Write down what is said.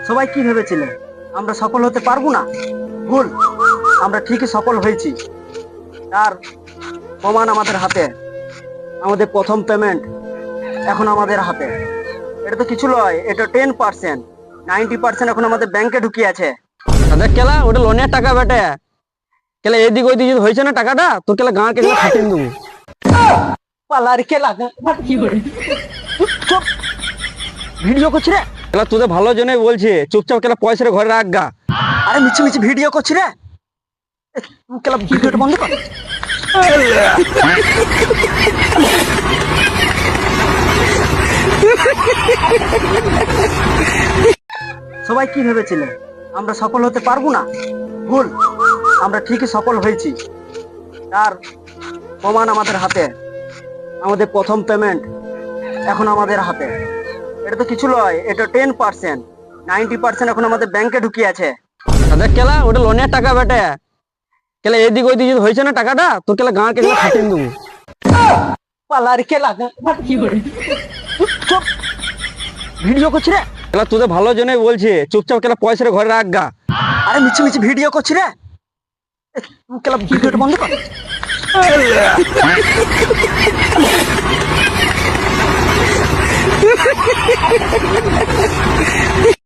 সবাই কি ভেবেছিলে আমরা সফল হতে পারবো না? ভুল, আমরা ঠিকই সফল হয়েছি। তার প্রমাণ আমাদের হাতে। আমাদের প্রথম পেমেন্ট এখন আমাদের হাতে। এটা তো কিছু নয়, এটা 10%, 90% এখন আমাদের ব্যাংকে ঢুকিয়ে আছে। তাদের কেলা ওটা লোনের টাকা বেটে, কেলা এদিক ওইদিক যদি হয়েছে না টাকাটা তোর কেলা গাঁ কে খাটিয়ে দেবো। পালার কে লাগা কি করে? চুপ, ভিডিও করছি রে। কেলা তোদের ভালো জন্যই বলছে, চুপচাপ কেলা পয়সাটা ঘরে রাখ গা। আরে মিছি মিছি ভিডিও করছি রে। তুই কেলা ভিডিওটা বন্ধ কর। সবাই কি ভেবেছিলে আমরা সফল হতে পারবো না? ভুল, আমরা ঠিকই সফল হয়েছি। তার প্রমাণ আমাদের হাতে। আমাদের প্রথম পেমেন্ট এখন আমাদের হাতে। এটা তো কিছু নয়, এটা 10%, 90% এখন আমাদের ব্যাংকে ঢুকিয়ে আছে। তাদের কেলা ওটা লোনের টাকা বেটে, কেলা এদিক ওইদিক যদি হয়েছে না টাকাটা তোর কেলা গাঁ কে খাটিয়ে দেবো। পালার কে লাগা কি করে? চুপ, ভিডিও করছি রে। কেলা তোদের ভালো জন্যই বলছে, চুপচাপ কেলা পয়সাটা ঘরে রাখ গা। আরে মিছি মিছি ভিডিও করছি রে। তুই কেলা ভিডিওটা বন্ধ কর।